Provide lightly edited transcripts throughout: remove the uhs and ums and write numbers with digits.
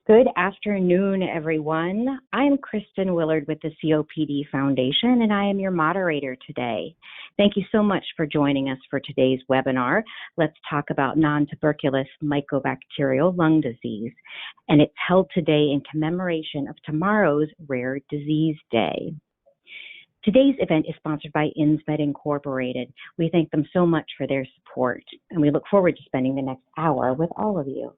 Good afternoon, everyone. I am Kristen Willard with the COPD Foundation, and I am your moderator today. Thank you so much for joining us for today's webinar. Let's talk about nontuberculous mycobacterial lung disease, and it's held today in commemoration of tomorrow's Rare Disease Day. Today's event is sponsored by Insmed Incorporated. We thank them so much for their support, and we look forward to spending the next hour with all of you.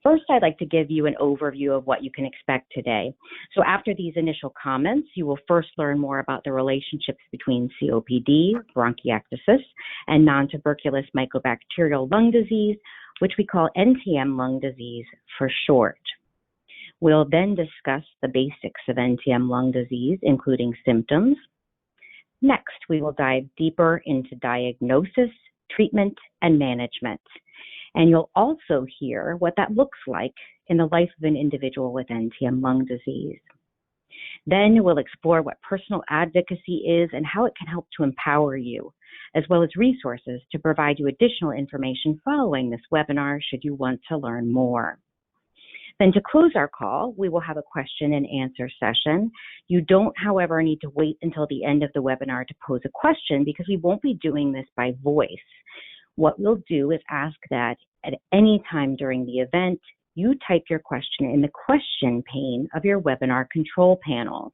First, I'd like to give you an overview of what you can expect today. So after these initial comments, you will first learn more about the relationships between COPD, bronchiectasis, and nontuberculous mycobacterial lung disease, which we call NTM lung disease for short. We'll then discuss the basics of NTM lung disease, including symptoms. Next, we will dive deeper into diagnosis, treatment, and management. And you'll also hear what that looks like in the life of an individual with NTM lung disease. Then we'll explore what personal advocacy is and how it can help to empower you, as well as resources to provide you additional information following this webinar should you want to learn more. Then to close our call, we will have a question and answer session. You don't, however, need to wait until the end of the webinar to pose a question because we won't be doing this by voice. What we'll do is ask that at any time during the event, you type your question in the question pane of your webinar control panel.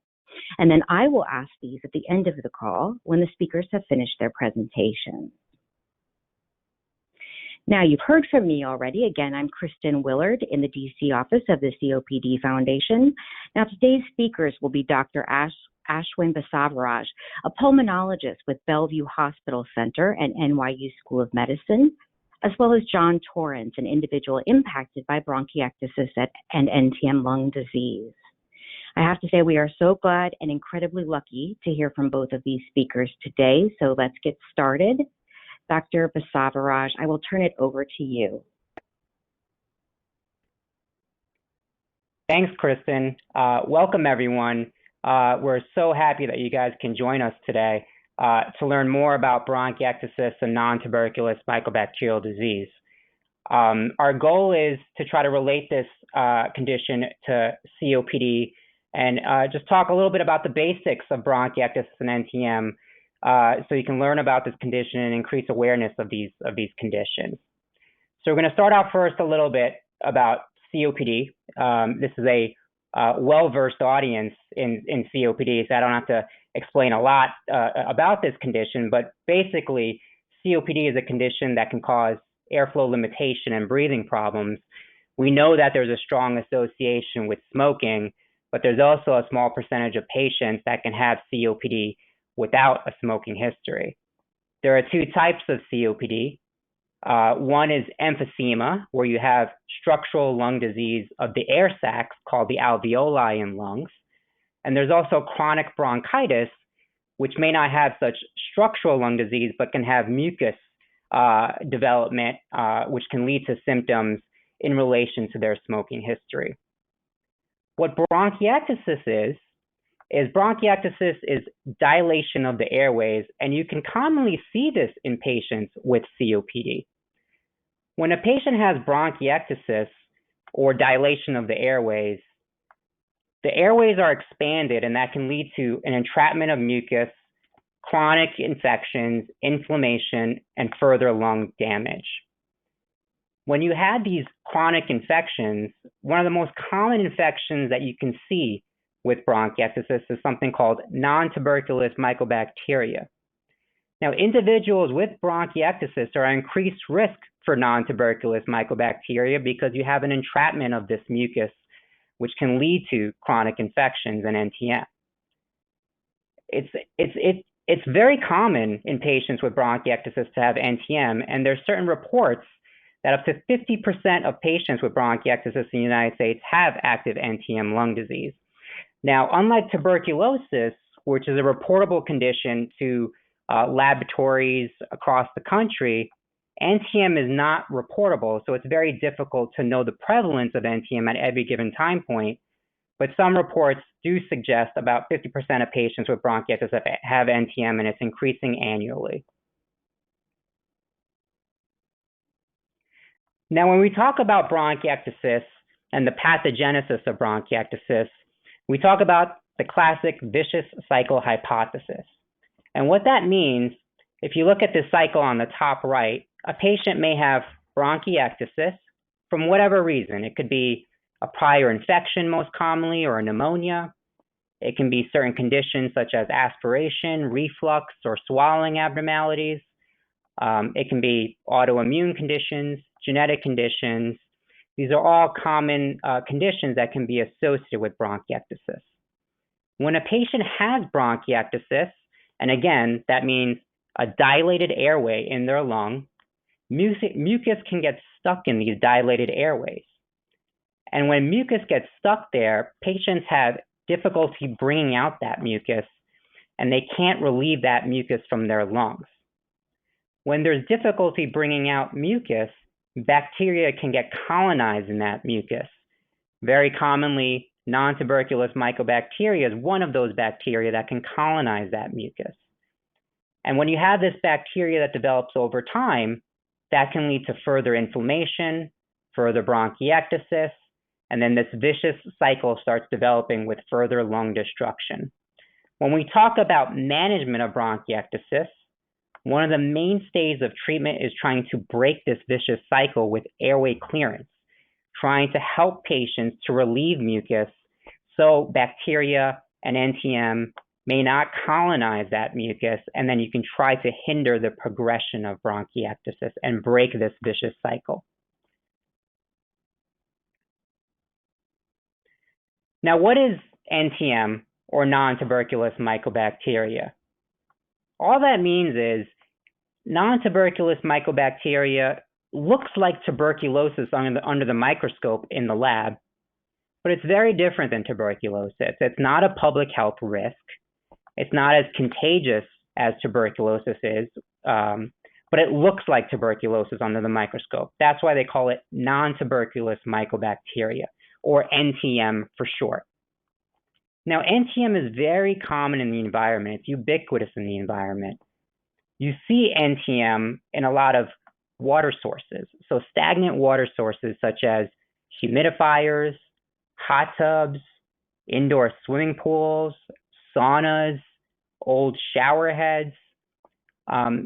And then I will ask these at the end of the call when the speakers have finished their presentation. Now, you've heard from me already. Again, I'm Kristen Willard in the DC office of the COPD Foundation. Now, today's speakers will be Dr. Ashwin Basavaraj, a pulmonologist with Bellevue Hospital Center and NYU School of Medicine, as well as John Torrence, an individual impacted by bronchiectasis and NTM lung disease. I have to say we are so glad and incredibly lucky to hear from both of these speakers today, so let's get started. Dr. Basavaraj, I will turn it over to you. Thanks, Kristen. Welcome, everyone. We're so happy that you guys can join us today to learn more about bronchiectasis and nontuberculous mycobacterial disease. Our goal is to try to relate this condition to COPD and just talk a little bit about the basics of bronchiectasis and NTM so you can learn about this condition and increase awareness of these conditions. So we're going to start out first a little bit about COPD. This is a well-versed audience in COPD, so I don't have to explain a lot about this condition, but basically COPD is a condition that can cause airflow limitation and breathing problems. We know that there's a strong association with smoking, but there's also a small percentage of patients that can have COPD without a smoking history. There are two types of COPD. One is emphysema, where you have structural lung disease of the air sacs called the alveoli in lungs. And there's also chronic bronchitis, which may not have such structural lung disease, but can have mucus development, which can lead to symptoms in relation to their smoking history. What bronchiectasis is bronchiectasis is dilation of the airways, and you can commonly see this in patients with COPD. When a patient has bronchiectasis or dilation of the airways are expanded, and that can lead to an entrapment of mucus, chronic infections, inflammation, and further lung damage. When you have these chronic infections, one of the most common infections that you can see with bronchiectasis is something called nontuberculous mycobacteria. Now, individuals with bronchiectasis are at increased risk for nontuberculous mycobacteria because you have an entrapment of this mucus, which can lead to chronic infections and NTM. It's very common in patients with bronchiectasis to have NTM, and there's certain reports that up to 50% of patients with bronchiectasis in the United States have active NTM lung disease. Now, unlike tuberculosis, which is a reportable condition to laboratories across the country, NTM is not reportable, so it's very difficult to know the prevalence of NTM at every given time point. But some reports do suggest about 50% of patients with bronchiectasis have NTM, and it's increasing annually. Now, when we talk about bronchiectasis and the pathogenesis of bronchiectasis, we talk about the classic vicious cycle hypothesis. And what that means, if you look at this cycle on the top right, a patient may have bronchiectasis from whatever reason. It could be a prior infection most commonly, or a pneumonia. It can be certain conditions such as aspiration, reflux, or swallowing abnormalities. It can be autoimmune conditions, genetic conditions. These are all common conditions that can be associated with bronchiectasis. When a patient has bronchiectasis, and again, that means a dilated airway in their lung, mucus can get stuck in these dilated airways. And when mucus gets stuck there, patients have difficulty bringing out that mucus, and they can't relieve that mucus from their lungs. When there's difficulty bringing out mucus, bacteria can get colonized in that mucus. Very commonly, Nontuberculous mycobacteria is one of those bacteria that can colonize that mucus. And when you have this bacteria that develops over time, that can lead to further inflammation, further bronchiectasis, and then this vicious cycle starts developing with further lung destruction. When we talk about management of bronchiectasis, one of the mainstays of treatment is trying to break this vicious cycle with airway clearance, trying to help patients to relieve mucus so bacteria and NTM may not colonize that mucus, and then you can try to hinder the progression of bronchiectasis and break this vicious cycle. Now, what is NTM, or nontuberculous mycobacteria? All that means is nontuberculous mycobacteria looks like tuberculosis under the microscope in the lab, but it's very different than tuberculosis. It's not a public health risk. It's not as contagious as tuberculosis is, but it looks like tuberculosis under the microscope. That's why they call it nontuberculous mycobacteria, or NTM for short. Now, NTM is very common in the environment. It's ubiquitous in the environment. You see NTM in a lot of water sources. So stagnant water sources such as humidifiers, hot tubs, indoor swimming pools, saunas, old shower heads.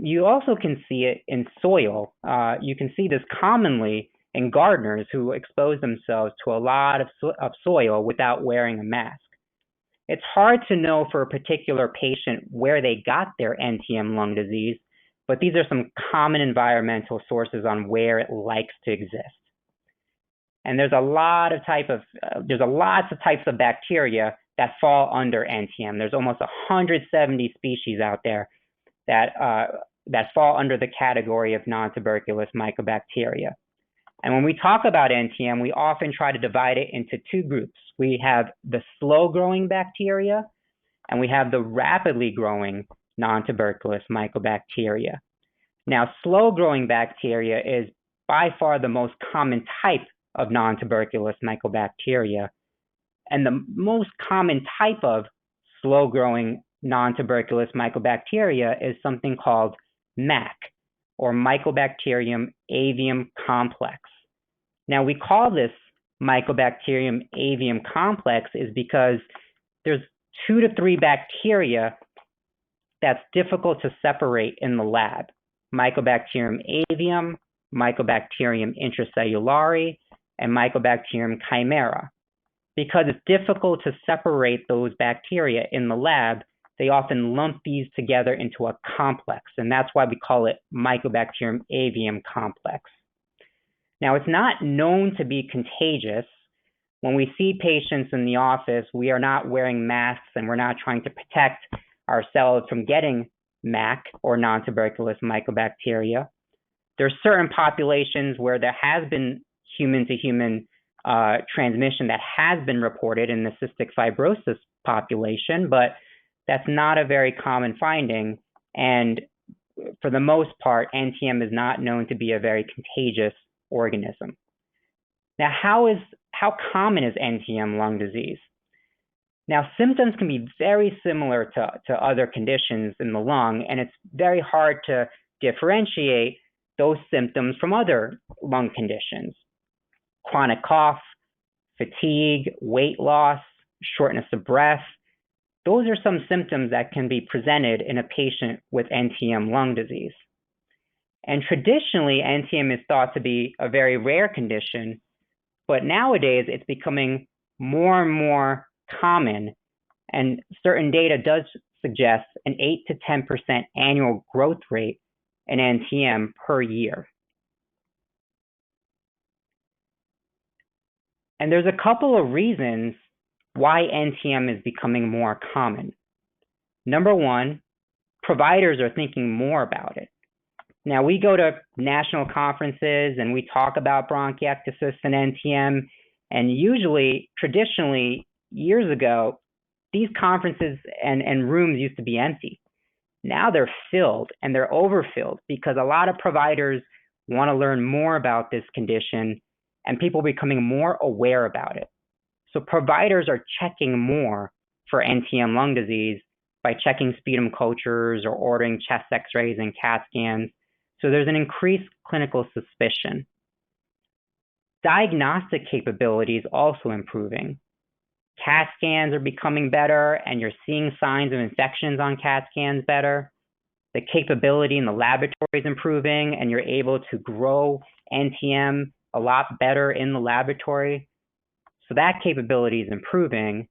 You also can see it in soil. You can see this commonly in gardeners who expose themselves to a lot of soil without wearing a mask. It's hard to know for a particular patient where they got their NTM lung disease, but these are some common environmental sources on where it likes to exist. And there's lots of types of bacteria that fall under NTM. There's almost 170 species out there that fall under the category of nontuberculous mycobacteria. And when we talk about NTM, we often try to divide it into two groups. We have the slow-growing bacteria, and we have the rapidly growing nontuberculous mycobacteria. Now, slow-growing bacteria is by far the most common type of nontuberculous mycobacteria. And the most common type of slow-growing nontuberculous mycobacteria is something called MAC, or Mycobacterium avium complex. Now, we call this Mycobacterium avium complex is because there's 2 to 3 bacteria that's difficult to separate in the lab. Mycobacterium avium, Mycobacterium intracellulare, and Mycobacterium chimera. Because it's difficult to separate those bacteria in the lab, they often lump these together into a complex, and that's why we call it Mycobacterium avium complex. Now, it's not known to be contagious. When we see patients in the office, we are not wearing masks and we're not trying to protect ourselves from getting MAC, or nontuberculous mycobacteria. There are certain populations where there has been human-to-human transmission that has been reported in the cystic fibrosis population, but that's not a very common finding. And for the most part, NTM is not known to be a very contagious organism. Now, how common is NTM lung disease? Now, symptoms can be very similar to other conditions in the lung, and it's very hard to differentiate those symptoms from other lung conditions. Chronic cough, fatigue, weight loss, shortness of breath. Those are some symptoms that can be presented in a patient with NTM lung disease. And traditionally, NTM is thought to be a very rare condition, but nowadays it's becoming more and more common, and certain data does suggest an 8 to 10% annual growth rate in NTM per year. And there's a couple of reasons why NTM is becoming more common. Number one, providers are thinking more about it. Now, we go to national conferences and we talk about bronchiectasis and NTM, and usually, traditionally, years ago, these conferences and rooms used to be empty. Now they're filled, and they're overfilled because a lot of providers want to learn more about this condition, and people are becoming more aware about it. So providers are checking more for NTM lung disease by checking sputum cultures or ordering chest x-rays and CAT scans. So there's an increased clinical suspicion. Diagnostic capabilities also improving. CAT scans are becoming better, and you're seeing signs of infections on CAT scans better. The capability in the laboratory is improving, and you're able to grow NTM a lot better in the laboratory. So that capability is improving.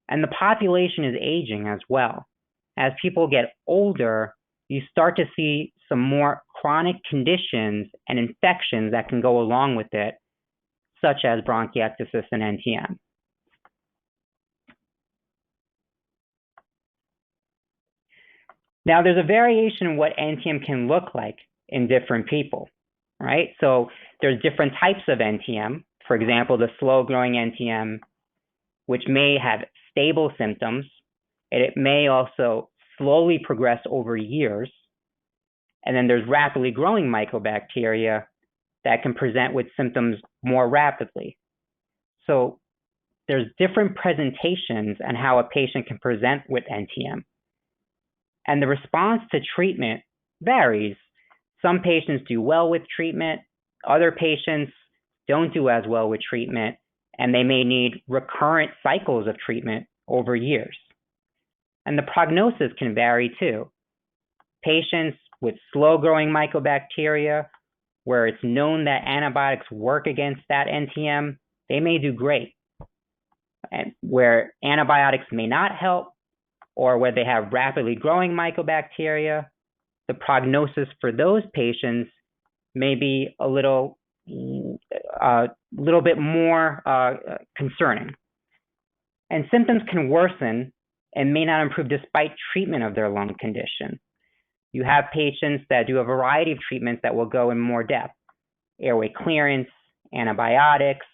And the population is aging as well. As people get older, you start to see some more chronic conditions and infections that can go along with it, such as bronchiectasis and NTM. Now, there's a variation in what NTM can look like in different people, right? So there's different types of NTM. For example, the slow-growing NTM, which may have stable symptoms, and it may also slowly progress over years. And then there's rapidly growing mycobacteria that can present with symptoms more rapidly. So there's different presentations on how a patient can present with NTM. And the response to treatment varies. Some patients do well with treatment, other patients don't do as well with treatment, and they may need recurrent cycles of treatment over years. And the prognosis can vary too. Patients with slow-growing mycobacteria, where it's known that antibiotics work against that NTM, they may do great. And where antibiotics may not help, or where they have rapidly growing mycobacteria, the prognosis for those patients may be a little bit more concerning. And symptoms can worsen and may not improve despite treatment of their lung condition. You have patients that do a variety of treatments that will go in more depth. Airway clearance, antibiotics.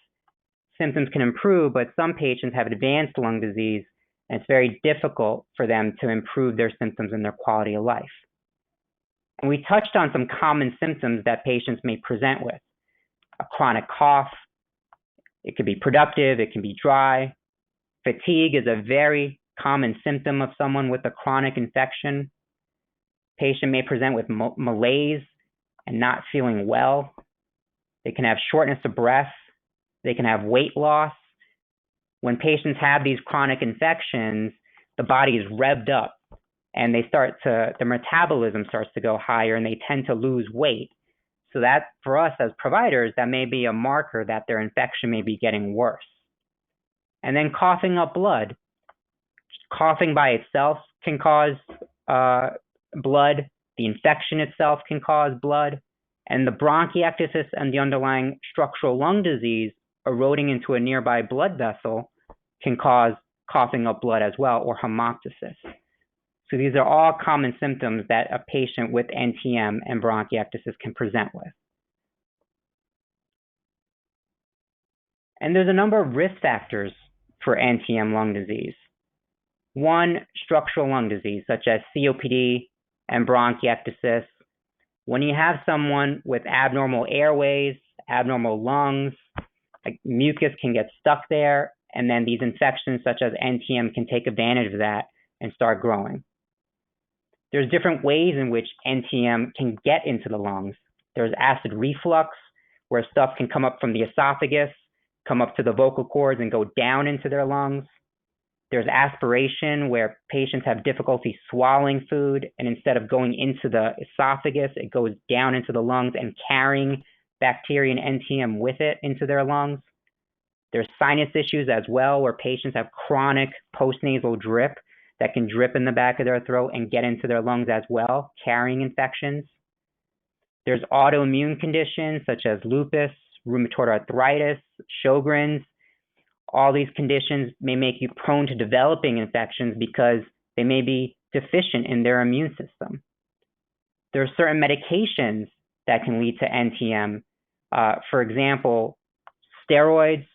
Symptoms can improve, but some patients have advanced lung disease, and it's very difficult for them to improve their symptoms and their quality of life. And we touched on some common symptoms that patients may present with. A chronic cough. It could be productive, it can be dry. Fatigue is a very common symptom of someone with a chronic infection. Patient may present with malaise and not feeling well. They can have shortness of breath. They can have weight loss. When patients have these chronic infections, the body is revved up and the metabolism starts to go higher and they tend to lose weight. So that, for us as providers, that may be a marker that their infection may be getting worse. And then coughing up blood. Coughing by itself can cause blood. The infection itself can cause blood. And the bronchiectasis and the underlying structural lung disease eroding into a nearby blood vessel can cause coughing up blood as well, or hemoptysis. So these are all common symptoms that a patient with NTM and bronchiectasis can present with. And there's a number of risk factors for NTM lung disease. One, structural lung disease, such as COPD and bronchiectasis. When you have someone with abnormal airways, abnormal lungs, like mucus can get stuck there, and then these infections such as NTM can take advantage of that and start growing. There's different ways in which NTM can get into the lungs. There's acid reflux, where stuff can come up from the esophagus, come up to the vocal cords and go down into their lungs. There's aspiration, where patients have difficulty swallowing food, and instead of going into the esophagus, it goes down into the lungs and carrying bacteria and NTM with it into their lungs. There's sinus issues as well, where patients have chronic postnasal drip that can drip in the back of their throat and get into their lungs as well, carrying infections. There's autoimmune conditions such as lupus, rheumatoid arthritis, Sjogren's. All these conditions may make you prone to developing infections because they may be deficient in their immune system. There are certain medications that can lead to NTM. For example, steroids,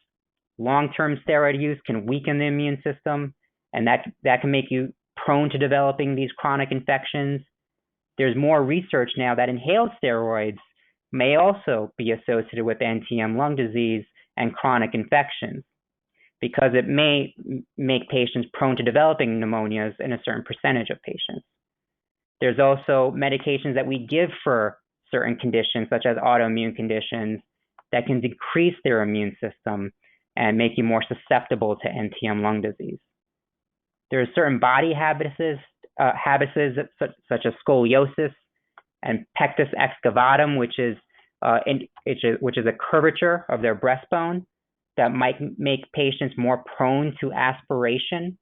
long-term steroid use can weaken the immune system, and that can make you prone to developing these chronic infections. There's more research now that inhaled steroids may also be associated with NTM lung disease and chronic infections, because it may make patients prone to developing pneumonias in a certain percentage of patients. There's also medications that we give for certain conditions, such as autoimmune conditions, that can decrease their immune system and make you more susceptible to NTM lung disease. There are certain body habits such as scoliosis and pectus excavatum, which is a curvature of their breastbone that might make patients more prone to aspiration.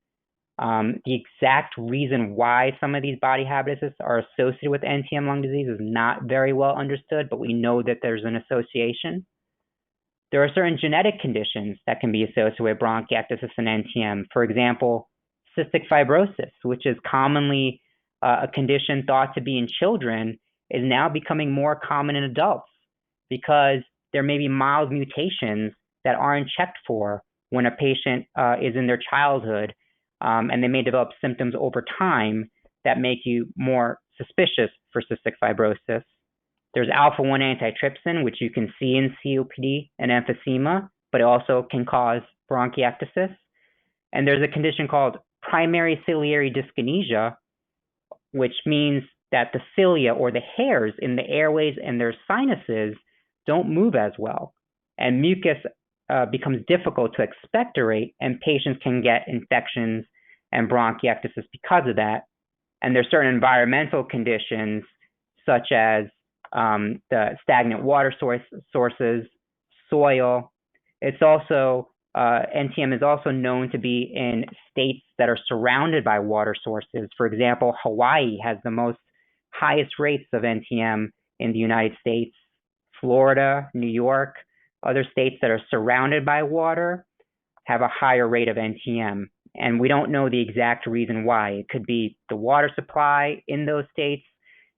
The exact reason why some of these body habits are associated with NTM lung disease is not very well understood, but we know that there's an association. There are certain genetic conditions that can be associated with bronchiectasis and NTM. For example, cystic fibrosis, which is commonly a condition thought to be in children, is now becoming more common in adults because there may be mild mutations that aren't checked for when a patient is in their childhood, and they may develop symptoms over time that make you more suspicious for cystic fibrosis. There's alpha-1 antitrypsin, which you can see in COPD and emphysema, but it also can cause bronchiectasis. And there's a condition called primary ciliary dyskinesia, which means that the cilia, or the hairs in the airways and their sinuses, don't move as well. And mucus becomes difficult to expectorate, and patients can get infections and bronchiectasis because of that. And there's certain environmental conditions, such as the stagnant water sources, soil. It's also, NTM is also known to be in states that are surrounded by water sources. For example, Hawaii has the highest rates of NTM in the United States. Florida, New York, other states that are surrounded by water have a higher rate of NTM. And we don't know the exact reason why. It could be the water supply in those states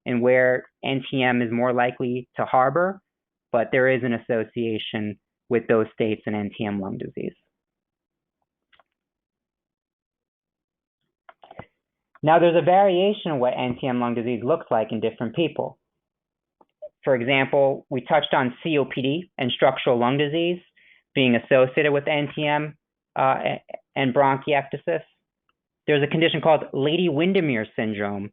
and where NTM is more likely to harbor, but there is an association with those states and NTM lung disease. Now, there's a variation of what NTM lung disease looks like in different people. For example, we touched on COPD and structural lung disease being associated with NTM and bronchiectasis. There's a condition called Lady Windermere syndrome.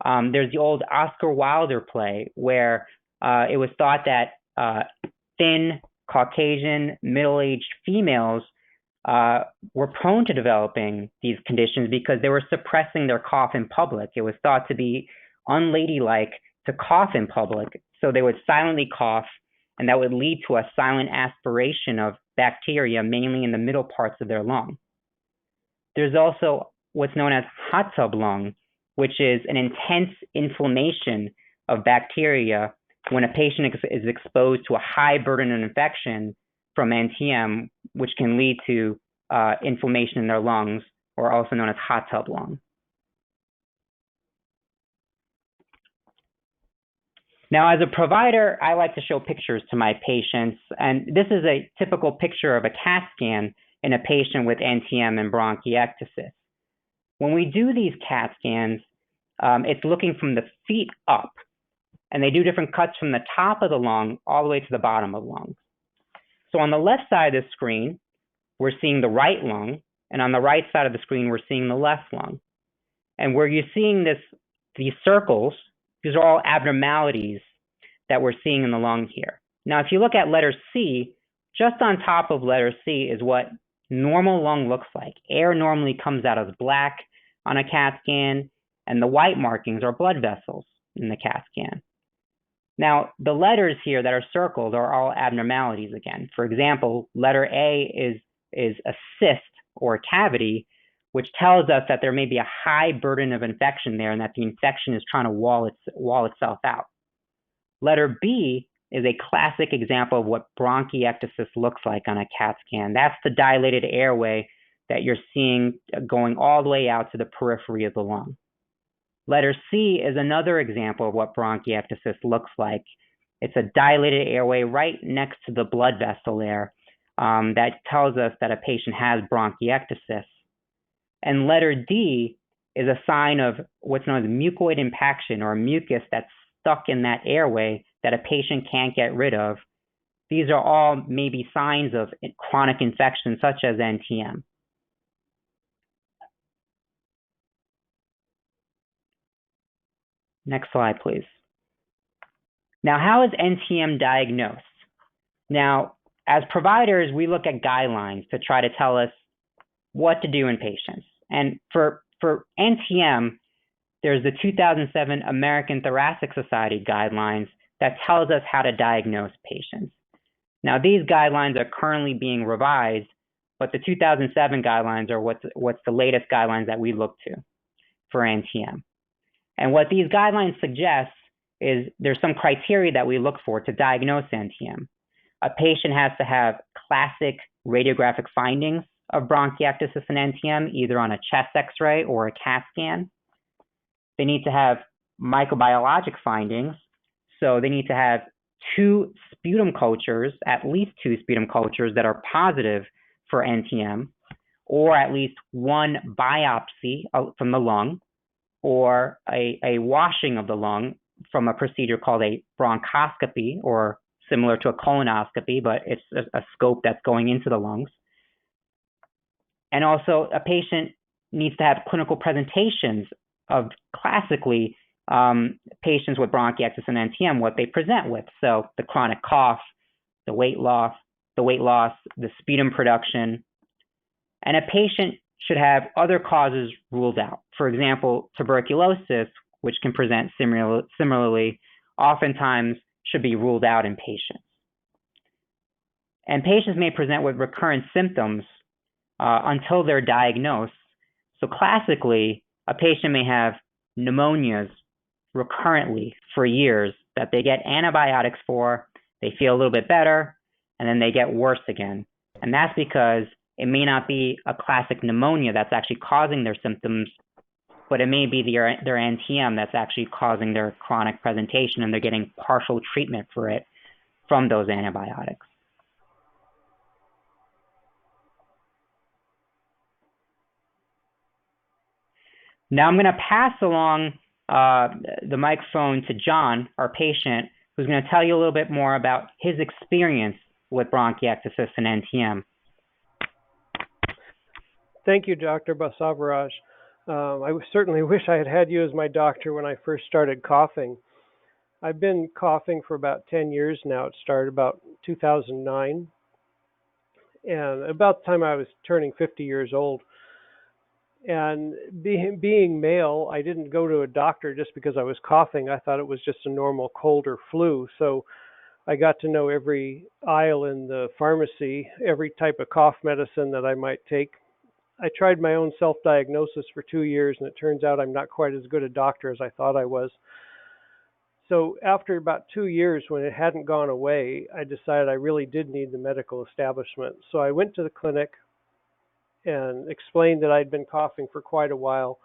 There's the old Oscar Wilde play where it was thought that thin, Caucasian, middle-aged females were prone to developing these conditions because they were suppressing their cough in public. It was thought to be unladylike to cough in public, so they would silently cough, and that would lead to a silent aspiration of bacteria, mainly in the middle parts of their lung. There's also what's known as hot tub lung, which is an intense inflammation of bacteria when a patient is exposed to a high burden of infection from NTM, which can lead to inflammation in their lungs, or also known as hot tub lung. Now, as a provider, I like to show pictures to my patients, and this is a typical picture of a CAT scan in a patient with NTM and bronchiectasis. When we do these CAT scans, it's looking from the feet up, and they do different cuts from the top of the lung all the way to the bottom of the lung. So on the left side of the screen, we're seeing the right lung, and on the right side of the screen, we're seeing the left lung. And where you're seeing these circles, these are all abnormalities that we're seeing in the lung here. Now, if you look at letter C, just on top of letter C is what normal lung looks like. Air normally comes out as black on a CAT scan, and the white markings are blood vessels in the CAT scan. Now, the letters here that are circled are all abnormalities again. For example, letter A is a cyst or a cavity, which tells us that there may be a high burden of infection there and that the infection is trying to wall itself out. Letter B is a classic example of what bronchiectasis looks like on a CAT scan. That's the dilated airway that you're seeing going all the way out to the periphery of the lung. Letter C is another example of what bronchiectasis looks like. It's a dilated airway right next to the blood vessel there that tells us that a patient has bronchiectasis. And letter D is a sign of what's known as mucoid impaction, or mucus that's stuck in that airway that a patient can't get rid of. These are all maybe signs of chronic infection such as NTM. Next slide, please. Now, how is NTM diagnosed? Now, as providers, we look at guidelines to try to tell us what to do in patients. And for NTM, there's the 2007 American Thoracic Society guidelines that tells us how to diagnose patients. Now, these guidelines are currently being revised, but the 2007 guidelines are what's the latest guidelines that we look to for NTM. And what these guidelines suggest is there's some criteria that we look for to diagnose NTM. A patient has to have classic radiographic findings of bronchiectasis and NTM, either on a chest X-ray or a CAT scan. They need to have microbiologic findings. So they need to have two sputum cultures, at least two sputum cultures that are positive for NTM, or at least one biopsy from the lung, or a washing of the lung from a procedure called a bronchoscopy, or similar to a colonoscopy, but it's a scope that's going into the lungs. And also, a patient needs to have clinical presentations of classically patients with bronchiectasis and NTM, what they present with. So the chronic cough, the weight loss, the sputum production. And a patient should have other causes ruled out. For example, tuberculosis, which can present similarly, oftentimes should be ruled out in patients. And patients may present with recurrent symptoms until they're diagnosed. So classically, a patient may have pneumonias recurrently for years that they get antibiotics for, they feel a little bit better, and then they get worse again. And that's because it may not be a classic pneumonia that's actually causing their symptoms, but it may be their NTM that's actually causing their chronic presentation, and they're getting partial treatment for it from those antibiotics. Now I'm going to pass along the microphone to John, our patient, who's going to tell you a little bit more about his experience with bronchiectasis and NTM. Thank you, Dr. Basavaraj. I certainly wish I had had you as my doctor when I first started coughing. I've been coughing for about 10 years now. It started about 2009. And about the time I was turning 50 years old. And being male, I didn't go to a doctor just because I was coughing. I thought it was just a normal cold or flu. So I got to know every aisle in the pharmacy, every type of cough medicine that I might take. I tried my own self-diagnosis for 2 years, and it turns out I'm not quite as good a doctor as I thought I was. So after about 2 years, when it hadn't gone away, I decided I really did need the medical establishment. So I went to the clinic and explained that I'd been coughing for quite a while.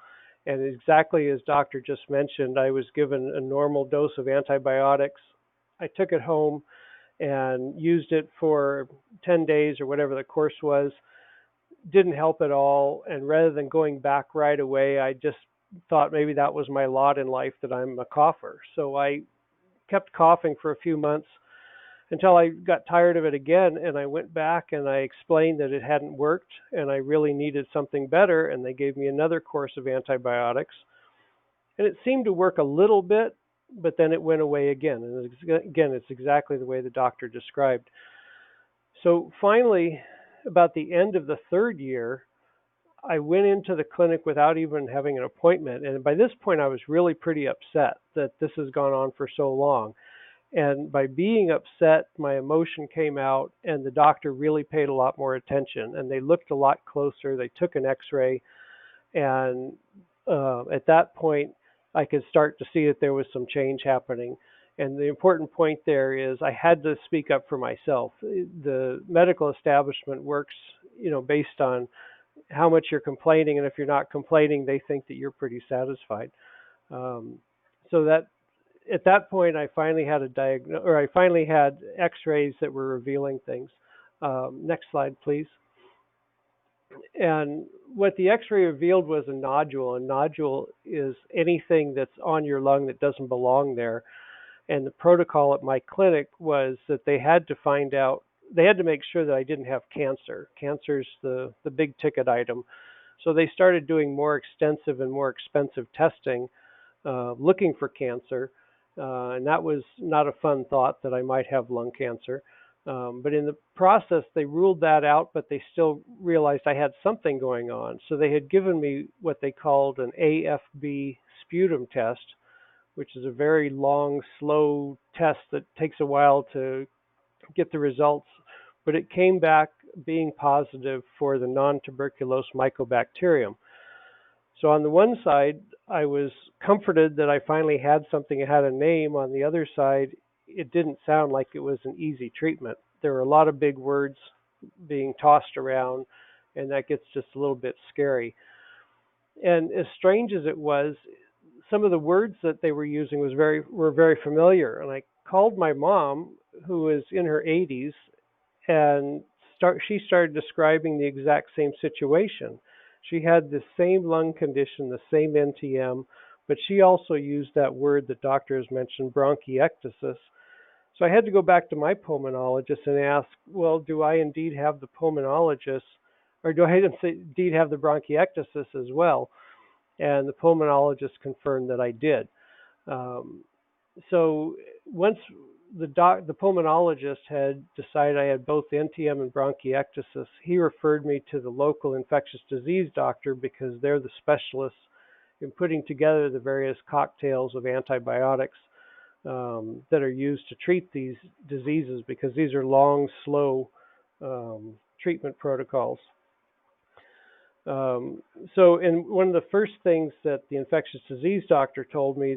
And exactly as Doctor just mentioned, I was given a normal dose of antibiotics. I took it home and used it for 10 days or whatever the course was. Didn't help at all. And rather than going back right away, I just thought maybe that was my lot in life, that I'm a cougher. So I kept coughing for a few months until I got tired of it again, and I went back and I explained that it hadn't worked and I really needed something better, and they gave me another course of antibiotics. And it seemed to work a little bit, but then it went away again. And again, it's exactly the way the doctor described. So finally, about the end of the third year, I went into the clinic without even having an appointment. And by this point, I was really pretty upset that this has gone on for so long. And by being upset, my emotion came out, and the doctor really paid a lot more attention. And they looked a lot closer. They took an x-ray. And at that point, I could start to see that there was some change happening. And the important point there is I had to speak up for myself. The medical establishment works, based on how much you're complaining, and if you're not complaining, they think that you're pretty satisfied. So that at that point, I finally had I finally had X-rays that were revealing things. Next slide, please. And what the X-ray revealed was a nodule. A nodule is anything that's on your lung that doesn't belong there. And the protocol at my clinic was that they had to make sure that I didn't have cancer. Cancer's the big ticket item. So they started doing more extensive and more expensive testing, looking for cancer. And that was not a fun thought that I might have lung cancer. But in the process, they ruled that out, but they still realized I had something going on. So they had given me what they called an AFB sputum test, which is a very long, slow test that takes a while to get the results. But it came back being positive for the Nontuberculous Mycobacterium. So on the one side, I was comforted that I finally had something that had a name. On the other side, it didn't sound like it was an easy treatment. There were a lot of big words being tossed around, and that gets just a little bit scary. And as strange as it was, some of the words that they were using were very familiar. And I called my mom, who is in her 80s, and she started describing the exact same situation. She had the same lung condition, the same NTM, but she also used that word that doctors mentioned, bronchiectasis. So I had to go back to my pulmonologist and ask, well, do I indeed have the pulmonologist, or do I indeed have the bronchiectasis as well? And the pulmonologist confirmed that I did. So once the pulmonologist had decided I had both NTM and bronchiectasis, he referred me to the local infectious disease doctor because they're the specialists in putting together the various cocktails of antibiotics that are used to treat these diseases, because these are long, slow treatment protocols. And one of the first things that the infectious disease doctor told me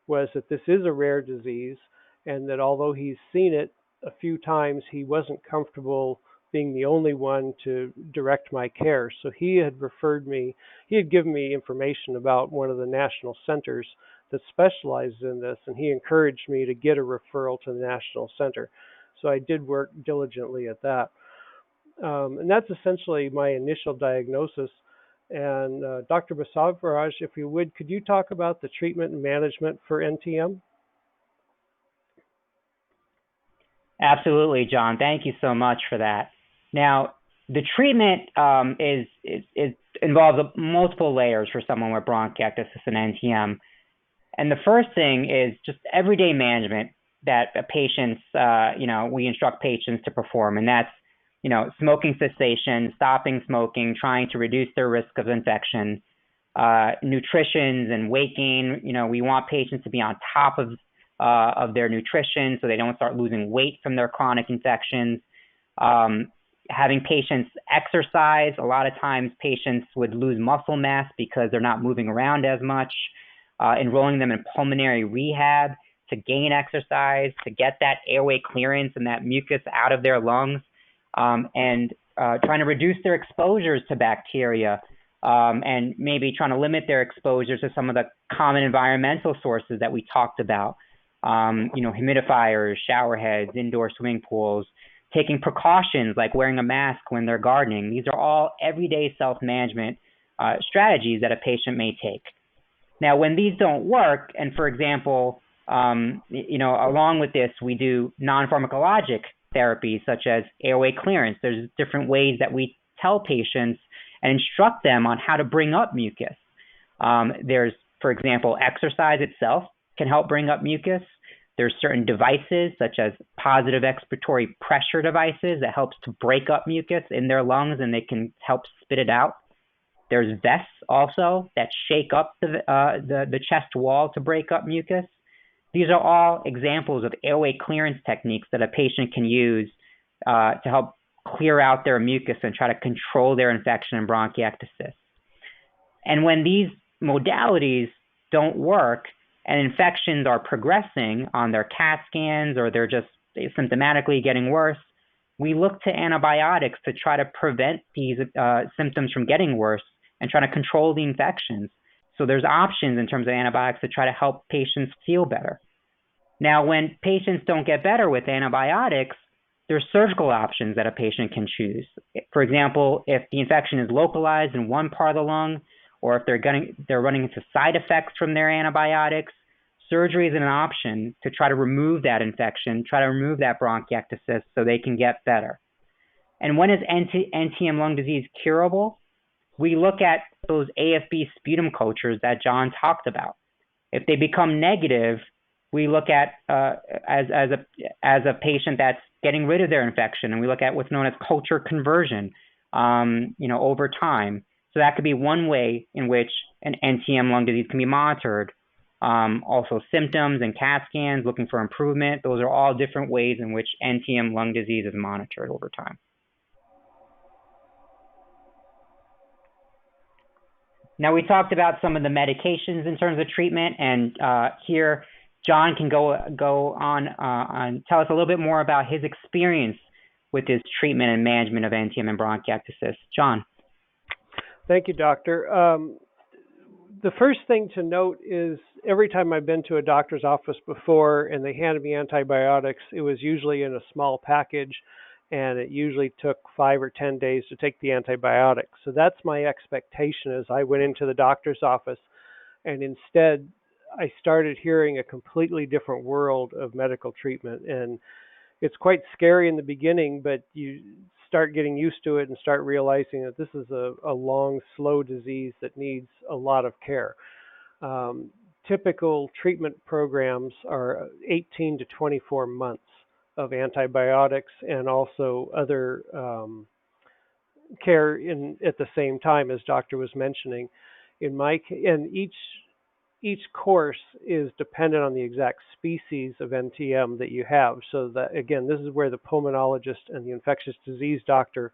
was that this is a rare disease, and that although he's seen it a few times, he wasn't comfortable being the only one to direct my care. So he had given me information about one of the national centers that specializes in this, and he encouraged me to get a referral to the national center. So I did work diligently at that. And that's essentially my initial diagnosis. And Dr. Basavaraj, if you would, could you talk about the treatment and management for NTM? Absolutely, John. Thank you so much for that. Now, the treatment involves multiple layers for someone with bronchiectasis and NTM. And the first thing is just everyday management that patients, we instruct patients to perform. And that's, smoking cessation, stopping smoking, trying to reduce their risk of infection, nutrition and weight gain. We want patients to be on top of their nutrition so they don't start losing weight from their chronic infections. Having patients exercise. A lot of times patients would lose muscle mass because they're not moving around as much. Enrolling them in pulmonary rehab to gain exercise, to get that airway clearance and that mucus out of their lungs, and trying to reduce their exposures to bacteria, and maybe trying to limit their exposures to some of the common environmental sources that we talked about, humidifiers, shower heads, indoor swimming pools, taking precautions like wearing a mask when they're gardening. These are all everyday self-management strategies that a patient may take. Now, when these don't work, and for example, along with this, we do non-pharmacologic therapies such as airway clearance. There's different ways that we tell patients and instruct them on how to bring up mucus. There's, for example, exercise itself. can help bring up mucus. There's certain devices, such as positive expiratory pressure devices, that helps to break up mucus in their lungs, and they can help spit it out. There's vests also that shake up the chest wall to break up mucus. These are all examples of airway clearance techniques that a patient can use to help clear out their mucus and try to control their infection and bronchiectasis. And when these modalities don't work and infections are progressing on their CAT scans or they're just symptomatically getting worse, we look to antibiotics to try to prevent these symptoms from getting worse and try to control the infections. So there's options in terms of antibiotics to try to help patients feel better. Now, when patients don't get better with antibiotics, there's surgical options that a patient can choose. For example, if the infection is localized in one part of the lung, or if they're running into side effects from their antibiotics, surgery is an option to try to remove that infection, try to remove that bronchiectasis so they can get better. And when is NTM lung disease curable? We look at those AFB sputum cultures that John talked about. If they become negative, we look at as a patient that's getting rid of their infection, and we look at what's known as culture conversion, over time. So that could be one way in which an NTM lung disease can be monitored. Also symptoms and CAT scans, looking for improvement. Those are all different ways in which NTM lung disease is monitored over time. Now, we talked about some of the medications in terms of treatment, and here John can go on and tell us a little bit more about his experience with his treatment and management of NTM and bronchiectasis. John. Thank you, Doctor. The first thing to note is every time I've been to a doctor's office before and they handed me antibiotics, it was usually in a small package, and it usually took 5 or 10 days to take the antibiotics. So that's my expectation as I went into the doctor's office, and instead I started hearing a completely different world of medical treatment. And it's quite scary in the beginning, but you start getting used to it and start realizing that this is a long, slow disease that needs a lot of care. Typical treatment programs are 18 to 24 months of antibiotics and also other care at the same time, as Doctor was mentioning. And each course is dependent on the exact species of NTM that you have. So that, again, this is where the pulmonologist and the infectious disease doctor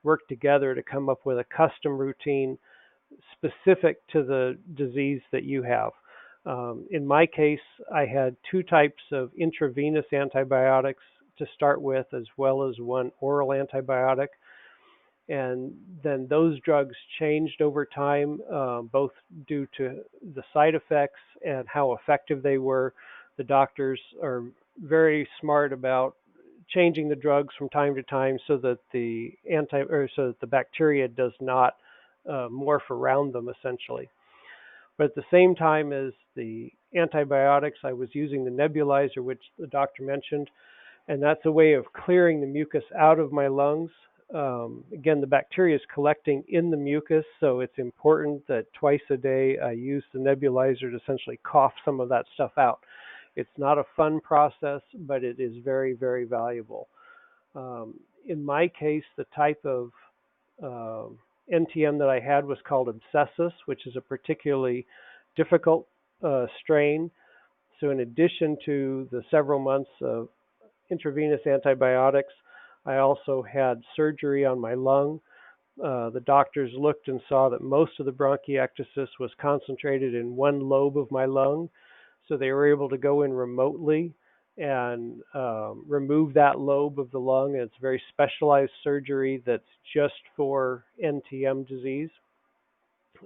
work together to come up with a custom routine specific to the disease that you have. In my case, I had 2 types of intravenous antibiotics to start with, as well as 1 oral antibiotic. And then those drugs changed over time, both due to the side effects and how effective they were. The doctors are very smart about changing the drugs from time to time so that the bacteria does not morph around them, essentially. But at the same time as the antibiotics, I was using the nebulizer, which the doctor mentioned, and that's a way of clearing the mucus out of my lungs. Again, the bacteria is collecting in the mucus, so it's important that twice a day I use the nebulizer to essentially cough some of that stuff out. It's not a fun process, but it is very, very valuable. In my case, the type of NTM that I had was called abscessus, which is a particularly difficult strain. So in addition to the several months of intravenous antibiotics, I also had surgery on my lung. The doctors looked and saw that most of the bronchiectasis was concentrated in one lobe of my lung. So they were able to go in remotely and remove that lobe of the lung. It's very specialized surgery that's just for NTM disease.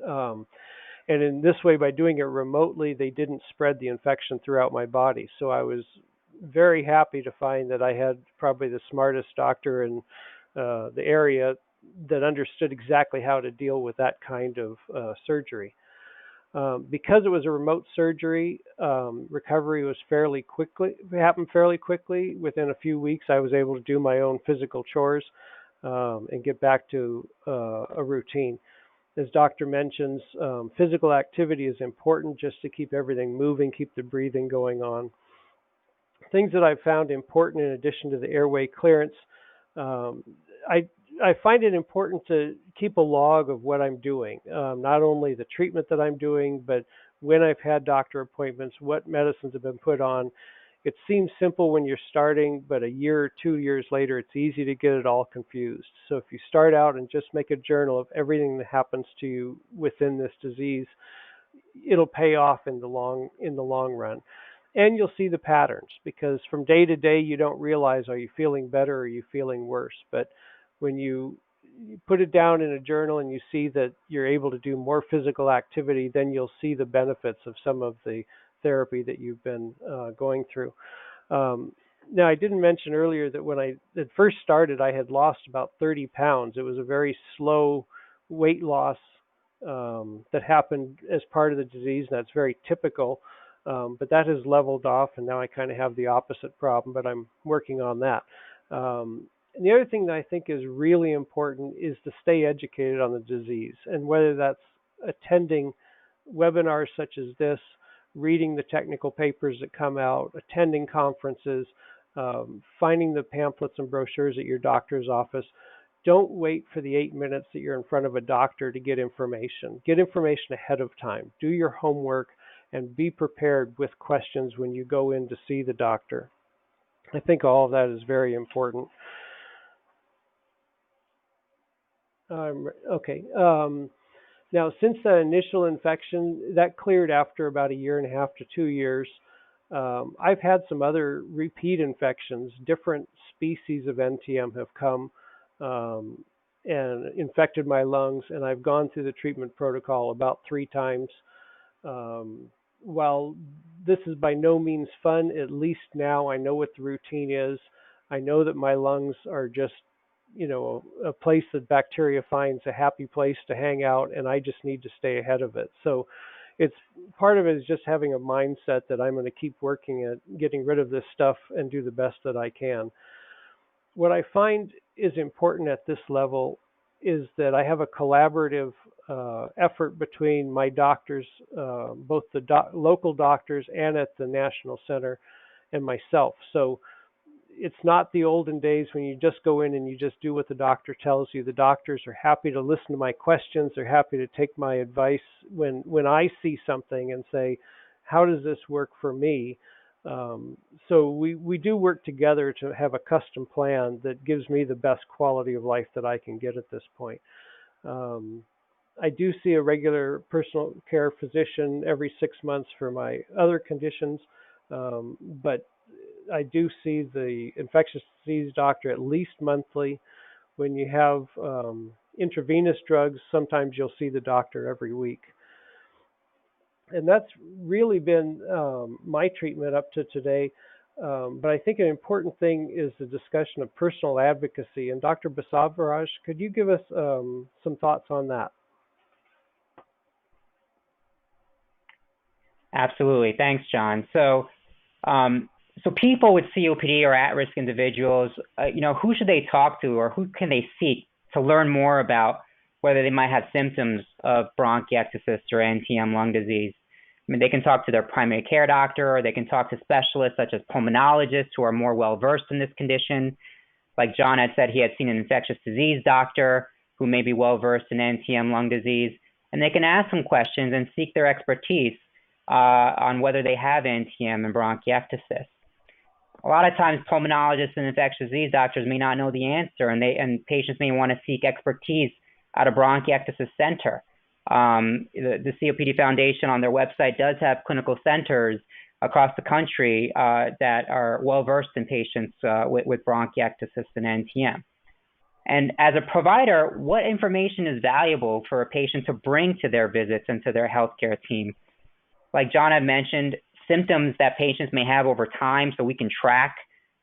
And in this way, by doing it remotely, they didn't spread the infection throughout my body. So I was very happy to find that I had probably the smartest doctor in the area that understood exactly how to deal with that kind of surgery. Because it was a remote surgery, recovery was happened fairly quickly. Within a few weeks, I was able to do my own physical chores and get back to a routine. As Doctor mentions, physical activity is important just to keep everything moving, keep the breathing going on. Things that I've found important in addition to the airway clearance, I find it important to keep a log of what I'm doing, not only the treatment that I'm doing, but when I've had doctor appointments, what medicines have been put on. It seems simple when you're starting, but a year or 2 years later, it's easy to get it all confused. So if you start out and just make a journal of everything that happens to you within this disease, it'll pay off in the long run. And you'll see the patterns, because from day to day, you don't realize, are you feeling better or are you feeling worse? But when you put it down in a journal and you see that you're able to do more physical activity, then you'll see the benefits of some of the therapy that you've been going through. Now, I didn't mention earlier that when I had first started, I had lost about 30 pounds. It was a very slow weight loss that happened as part of the disease. That's very typical, but that has leveled off, and now I kind of have the opposite problem, but I'm working on that. And the other thing that I think is really important is to stay educated on the disease, and whether that's attending webinars such as this, reading the technical papers that come out, attending conferences, finding the pamphlets and brochures at your doctor's office. Don't wait for the 8 minutes that you're in front of a doctor to get information. Get information ahead of time. Do your homework and be prepared with questions when you go in to see the doctor. I think all of that is very important. Okay. Now, since that initial infection, that cleared after about 1.5 years to 2 years. I've had some other repeat infections. Different species of NTM have come and infected my lungs, and I've gone through the treatment protocol about 3 times. While this is by no means fun, at least now I know what the routine is. I know that my lungs are just, a place that bacteria finds a happy place to hang out, and I just need to stay ahead of it. So it's part of it is just having a mindset that I'm going to keep working at getting rid of this stuff and do the best that I can. What I find is important at this level is that I have a collaborative effort between my doctors, both the local doctors and at the National Center, and myself. So it's not the olden days when you just go in and you just do what the doctor tells you. The doctors are happy to listen to my questions. They're happy to take my advice when I see something and say, how does this work for me? So we do work together to have a custom plan that gives me the best quality of life that I can get at this point. I do see a regular personal care physician every 6 months for my other conditions, but I do see the infectious disease doctor at least monthly. When you have intravenous drugs, sometimes you'll see the doctor every week. And that's really been my treatment up to today. But I think an important thing is the discussion of personal advocacy. And Dr. Basavaraj, could you give us some thoughts on that? Absolutely. Thanks, John. So people with COPD or at-risk individuals, who should they talk to, or who can they seek to learn more about whether they might have symptoms of bronchiectasis or NTM lung disease? I mean, they can talk to their primary care doctor, or they can talk to specialists such as pulmonologists who are more well-versed in this condition. Like John had said, he had seen an infectious disease doctor who may be well-versed in NTM lung disease, and they can ask some questions and seek their expertise on whether they have NTM and bronchiectasis. A lot of times, pulmonologists and infectious disease doctors may not know the answer, and patients may want to seek expertise at a bronchiectasis center. The COPD Foundation on their website does have clinical centers across the country that are well-versed in patients with bronchiectasis and NTM. And as a provider, what information is valuable for a patient to bring to their visits and to their healthcare team? Like John had mentioned, symptoms that patients may have over time so we can track.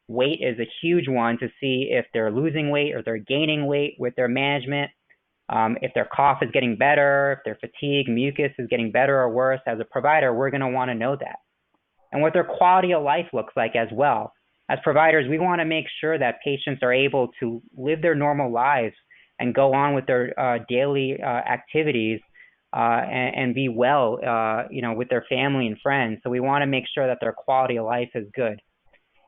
Weight is a huge one to see if they're losing weight or they're gaining weight with their management. If their cough is getting better, if their fatigue, mucus is getting better or worse. As a provider, we're going to want to know that. And what their quality of life looks like as well. As providers, we want to make sure that patients are able to live their normal lives and go on with their daily activities and be well, with their family and friends. So we want to make sure that their quality of life is good.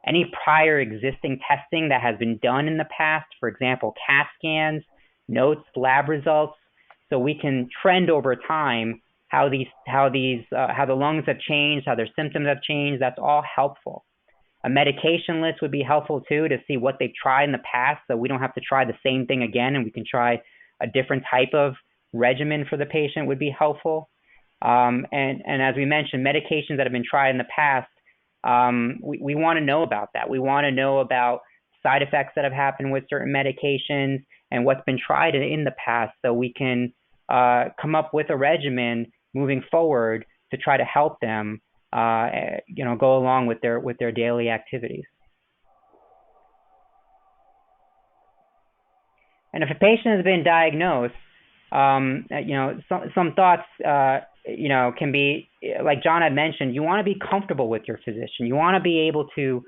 Any prior existing testing that has been done in the past, for example, CAT scans, notes, lab results, so we can trend over time how the lungs have changed, how their symptoms have changed. That's all helpful. A medication list would be helpful too, to see what they've tried in the past, so we don't have to try the same thing again, and we can try a different type of regimen for the patient would be helpful. And as we mentioned, medications that have been tried in the past, we want to know about that. We want to know about side effects that have happened with certain medications and what's been tried in the past, so we can come up with a regimen moving forward to try to help them go along with their daily activities. And if a patient has been diagnosed, some thoughts, can be, like John had mentioned, you want to be comfortable with your physician. You want to be able to